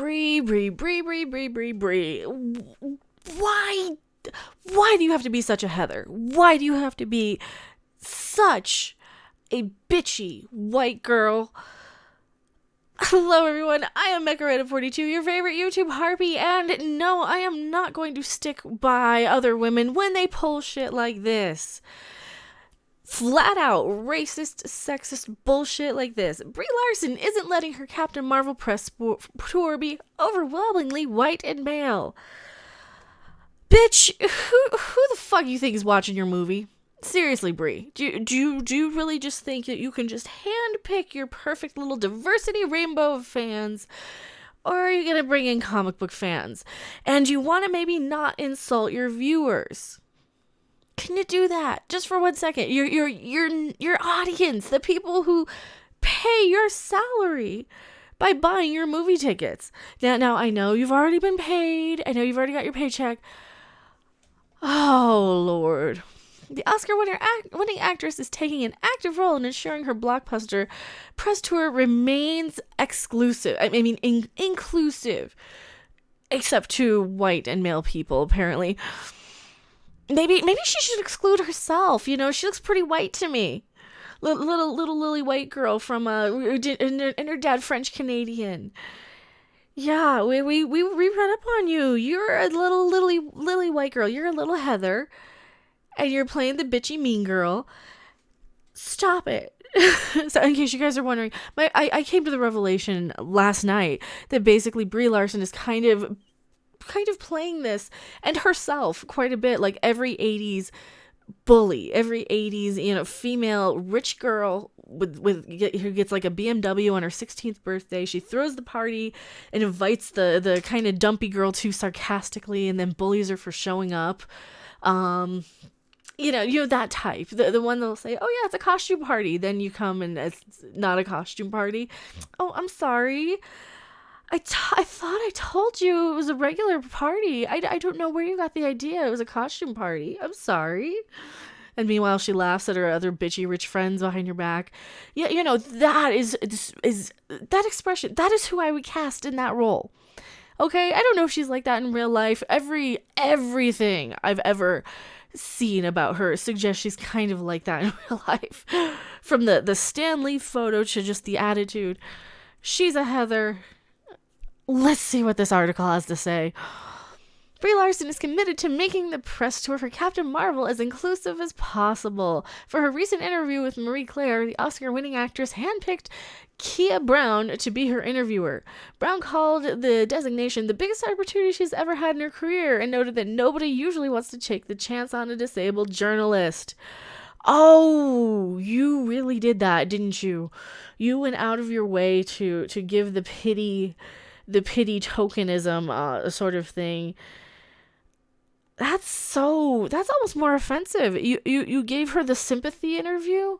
Brie. Why do you have to be such a Heather? Why do you have to be such a bitchy white girl? Hello everyone, I am Mecha42, your favorite YouTube harpy, and no, I am not going to stick by other women when they pull shit like this. Flat out racist, sexist bullshit like this. Brie Larson isn't letting her Captain Marvel press tour be overwhelmingly white and male. Bitch, who the fuck you think is watching your movie? Seriously, Brie, do you really just think that you can just handpick your perfect little diversity rainbow of fans? Or are you gonna bring in comic book fans? And you want to maybe not insult your viewers? Can you do that just for 1 second? Your audience, the people who pay your salary by buying your movie tickets. Now I know you've already been paid. I know you've already got your paycheck. Oh Lord. The Oscar-winning actress is taking an active role in ensuring her blockbuster press tour remains exclusive. I mean, inclusive, except to white and male people, apparently. Maybe she should exclude herself. You know, she looks pretty white to me. Little lily white girl from and her dad French Canadian. Yeah, we read up on you. You're a little lily white girl. You're a little Heather. And you're playing the bitchy mean girl. Stop it. So in case you guys are wondering, I came to the revelation last night that basically Brie Larson is kind of playing this and herself quite a bit, like every 80s bully, every 80s, female rich girl who gets like a BMW on her 16th birthday. She throws the party and invites the kind of dumpy girl too sarcastically and then bullies her for showing up. That type, the one that'll say, oh yeah, it's a costume party. Then you come and it's not a costume party. Oh, I'm sorry. I thought I told you it was a regular party. I don't know where you got the idea it was a costume party. I'm sorry. And meanwhile, she laughs at her other bitchy rich friends behind your back. Yeah, that is that expression. That is who I would cast in that role. Okay, I don't know if she's like that in real life. Everything I've ever seen about her suggests she's kind of like that in real life. From the Stan Lee photo to just the attitude. She's a Heather. Let's see what this article has to say. Brie Larson is committed to making the press tour for Captain Marvel as inclusive as possible. For her recent interview with Marie Claire, the Oscar-winning actress handpicked Kia Brown to be her interviewer. Brown called the designation the biggest opportunity she's ever had in her career and noted that nobody usually wants to take the chance on a disabled journalist. Oh, you really did that, didn't you? You went out of your way to give the pity tokenism sort of thing. That's almost more offensive. You gave her the sympathy interview?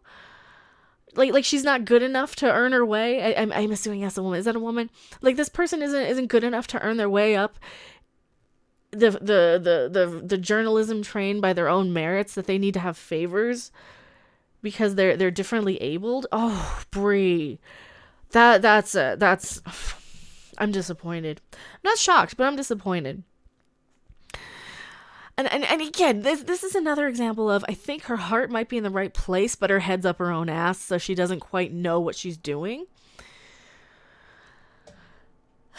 Like she's not good enough to earn her way. I'm assuming that's a woman. Is that a woman? Like this person isn't good enough to earn their way up the journalism train by their own merits, that they need to have favors because they're differently abled. Oh, Brie. That's I'm disappointed. I'm not shocked, but I'm disappointed. And again, this is another example of, I think her heart might be in the right place, but her head's up her own ass, so she doesn't quite know what she's doing.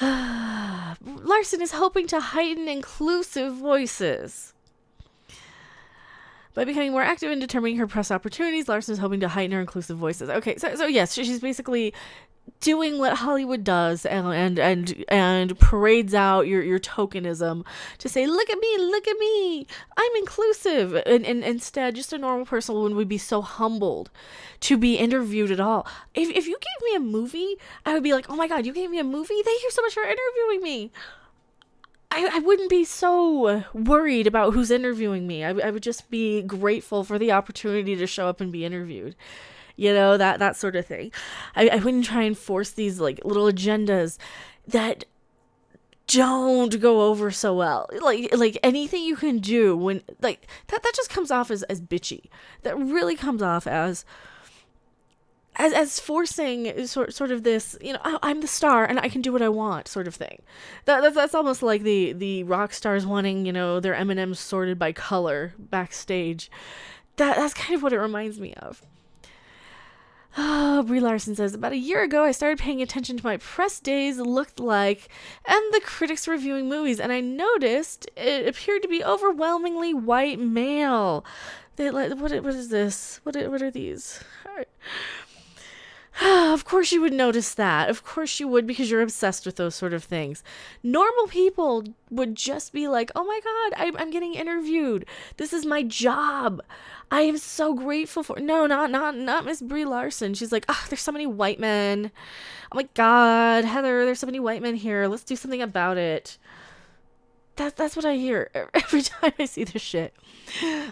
Larson is hoping to heighten inclusive voices. By becoming more active in determining her press opportunities, Larson is hoping to heighten her inclusive voices. Okay, so yes, she's basically doing what Hollywood does and parades out your tokenism to say, look at me, I'm inclusive. And instead, just a normal person would be so humbled to be interviewed at all. If you gave me a movie, I would be like, oh my God, you gave me a movie? Thank you so much for interviewing me. I wouldn't be so worried about who's interviewing me. I would just be grateful for the opportunity to show up and be interviewed. That sort of thing. I wouldn't try and force these like little agendas that don't go over so well. Like anything you can do when like that just comes off as bitchy. That really comes off as as forcing sort of this, I'm the star and I can do what I want sort of thing. That's almost like the rock stars wanting, their M&Ms sorted by color backstage. That's kind of what it reminds me of. Brie Larson says, about a year ago, I started paying attention to my press days looked like and the critics reviewing movies, and I noticed it appeared to be overwhelmingly white male. What is this? What are these? Of course you would notice that. Of course you would, because you're obsessed with those sort of things. Normal people would just be like, oh my God, I'm getting interviewed. This is my job. I am so grateful for... No, not Miss Brie Larson. She's like, there's so many white men. Oh my God, Heather, there's so many white men here. Let's do something about it. That's what I hear every time I see this shit.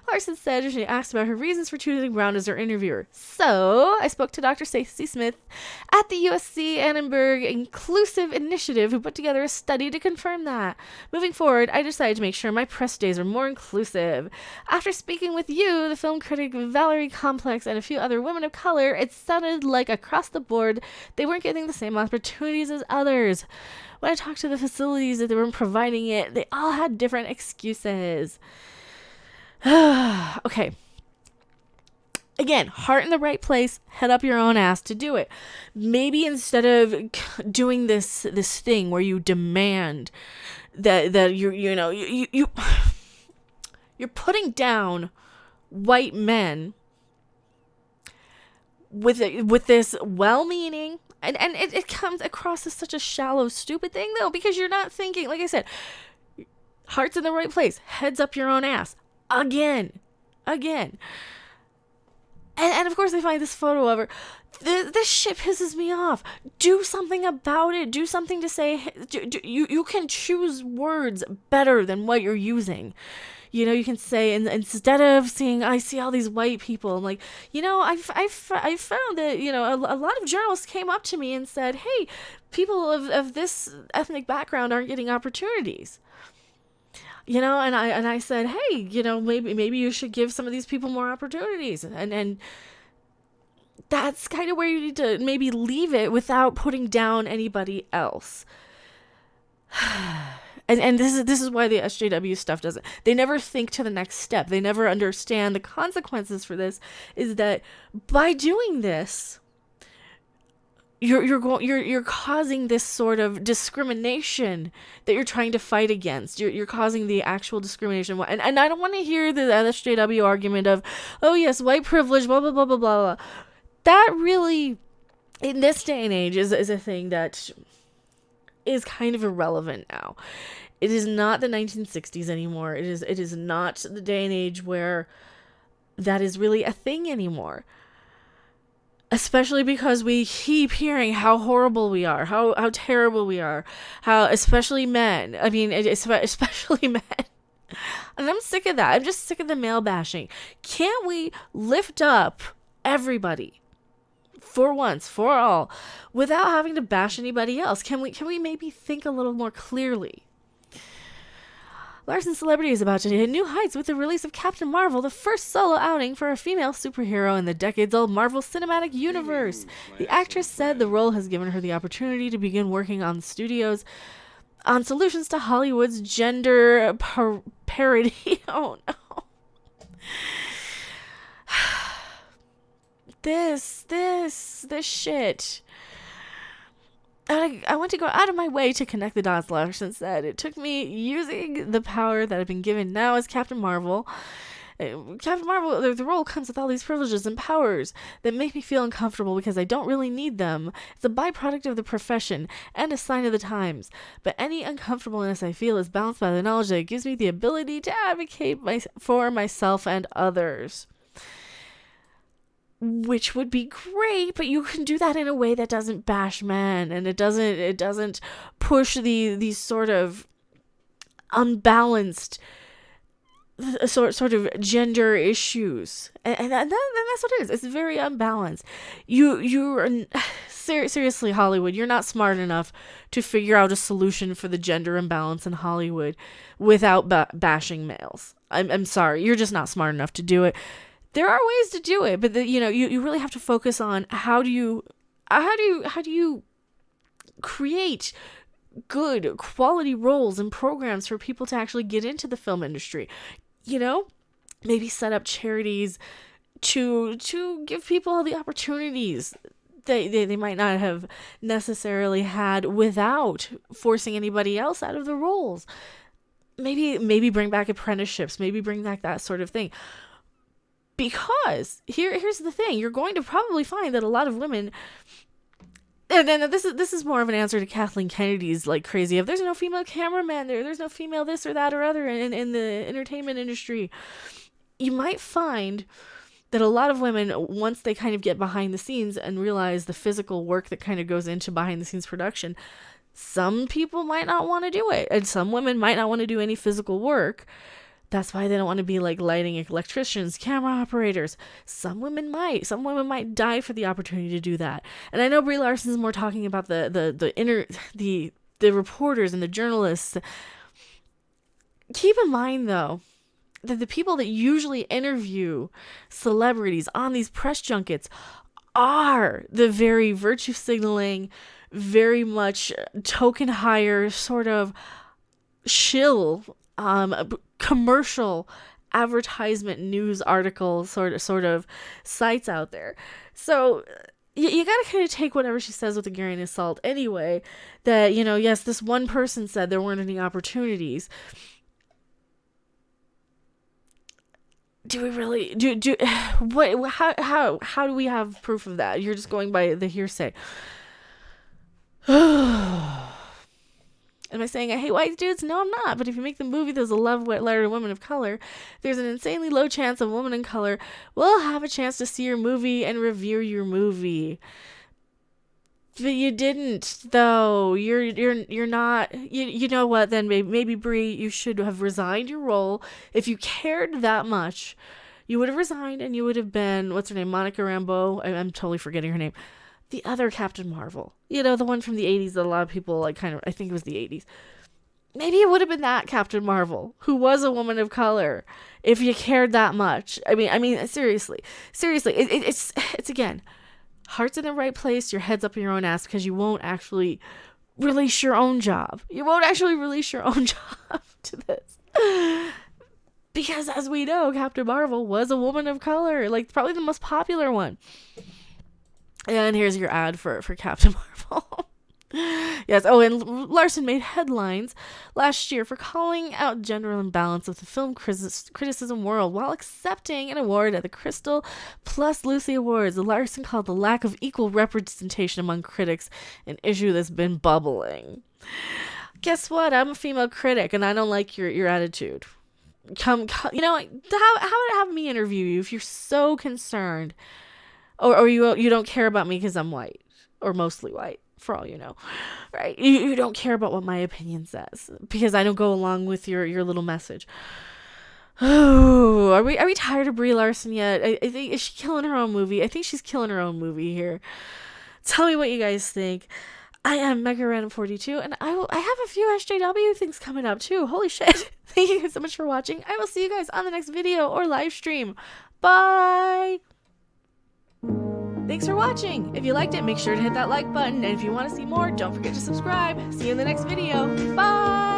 Larson said she asked about her reasons for choosing Brown as her interviewer. So, I spoke to Dr. Stacey Smith at the USC Annenberg Inclusive Initiative, who put together a study to confirm that. Moving forward, I decided to make sure my press days are more inclusive. After speaking with you, the film critic Valerie Complex, and a few other women of color, it sounded like across the board, they weren't getting the same opportunities as others. When I talked to the facilities that they weren't providing it, they all had different excuses. Okay. Again, heart in the right place, head up your own ass to do it. Maybe instead of doing this thing where you demand that you're putting down white men with this well-meaning, and it comes across as such a shallow, stupid thing, though, because you're not thinking, like I said, heart's in the right place, heads up your own ass. Again. And of course they find this photo of her. This shit pisses me off. Do something about it. Do something to say. You can choose words better than what you're using. You can say, and instead of seeing, I see all these white people, I'm like, I found that, a lot of journalists came up to me and said, hey, people of this ethnic background aren't getting opportunities. And I said, hey, maybe you should give some of these people more opportunities. And that's kind of where you need to maybe leave it without putting down anybody else. And this is why the SJW stuff doesn't. They never think to the next step. They never understand the consequences for this. Is that by doing this, you're causing this sort of discrimination that you're trying to fight against. You're causing the actual discrimination. And I don't want to hear the SJW argument of, oh yes, white privilege, blah blah blah blah blah. That really, in this day and age, is a thing that is kind of irrelevant now. It is not the 1960s anymore. It is not the day and age where that is really a thing anymore. Especially because we keep hearing how horrible we are, how terrible we are, how, especially men. I mean, especially men. And I'm sick of that. I'm just sick of the male bashing. Can't we lift up everybody for once, for all, without having to bash anybody else? Can we maybe think a little more clearly? Larson's celebrity is about to hit new heights with the release of Captain Marvel, the first solo outing for a female superhero in the decades-old Marvel Cinematic Universe. The actress said the role has given her the opportunity to begin working on studios on solutions to Hollywood's gender parity. Oh no. This shit. I want to go out of my way to connect the dots, Larson said. It took me using the power that I've been given now as Captain Marvel. Captain Marvel, the role comes with all these privileges and powers that make me feel uncomfortable because I don't really need them. It's a byproduct of the profession and a sign of the times. But any uncomfortableness I feel is balanced by the knowledge that it gives me the ability to advocate for myself and others. Which would be great, but you can do that in a way that doesn't bash men, and it doesn't push these sort of unbalanced sort of gender issues, and that's what it is. It's very unbalanced. You're seriously, Hollywood, you're not smart enough to figure out a solution for the gender imbalance in Hollywood without bashing males. I'm sorry, you're just not smart enough to do it. There are ways to do it, but you really have to focus on how do you create good quality roles and programs for people to actually get into the film industry. Maybe set up charities to give people all the opportunities they might not have necessarily had without forcing anybody else out of the roles. Maybe bring back apprenticeships, maybe bring back that sort of thing. Because here's the thing, you're going to probably find that a lot of women, and then this is more of an answer to Kathleen Kennedy's like crazy if there's no female cameraman there's no female this or that or other in the entertainment industry. You might find that a lot of women, once they kind of get behind the scenes and realize the physical work that kind of goes into behind the scenes production, some people might not want to do it, and some women might not want to do any physical work. That's why they don't want to be like lighting electricians, camera operators. Some women might die for the opportunity to do that. And I know Brie Larson is more talking about the reporters and the journalists. Keep in mind though, that the people that usually interview celebrities on these press junkets are the very virtue signaling, very much token hire sort of shill, commercial advertisement news article sort of sites out there. So you gotta kind of take whatever she says with a grain of salt anyway. That, yes, this one person said there weren't any opportunities. Do we really do what? How do we have proof of that? You're just going by the hearsay. Am I saying I hate white dudes? No, I'm not. But if you make the movie there's a love letter to women of color, there's an insanely low chance a woman of color will have a chance to see your movie and review your movie. But you didn't, though. You're not. You know what? Then maybe Brie, you should have resigned your role. If you cared that much, you would have resigned, and you would have been, what's her name, Monica Rambeau. I'm totally forgetting her name. The other Captain Marvel. The one from the 80s that a lot of people like. Kind of, I think it was the 80s. Maybe it would have been that Captain Marvel who was a woman of color. If you cared that much. I mean, seriously. It's again. Heart's in the right place, your head's up in your own ass, because you won't actually release your own job. You won't actually release your own job to this. Because as we know, Captain Marvel was a woman of color, like probably the most popular one. And here's your ad for Captain Marvel. Yes. Oh, and Larson made headlines last year for calling out gender imbalance of the film criticism world while accepting an award at the Crystal Plus Lucy Awards. Larson called the lack of equal representation among critics an issue that's been bubbling. Guess what? I'm a female critic, and I don't like your attitude. Come, how would it have me interview you if you're so concerned, or you don't care about me because I'm white or mostly white? For all you know, right? You don't care about what my opinion says because I don't go along with your little message. Oh, are we tired of Brie Larson yet? I think, is she killing her own movie? I think she's killing her own movie here. Tell me what you guys think. I am Mecha Random 42, and I have a few SJW things coming up too. Holy shit! Thank you guys so much for watching. I will see you guys on the next video or live stream. Bye. Thanks for watching. If you liked it, make sure to hit that like button. And if you want to see more, don't forget to subscribe. See you in the next video. Bye!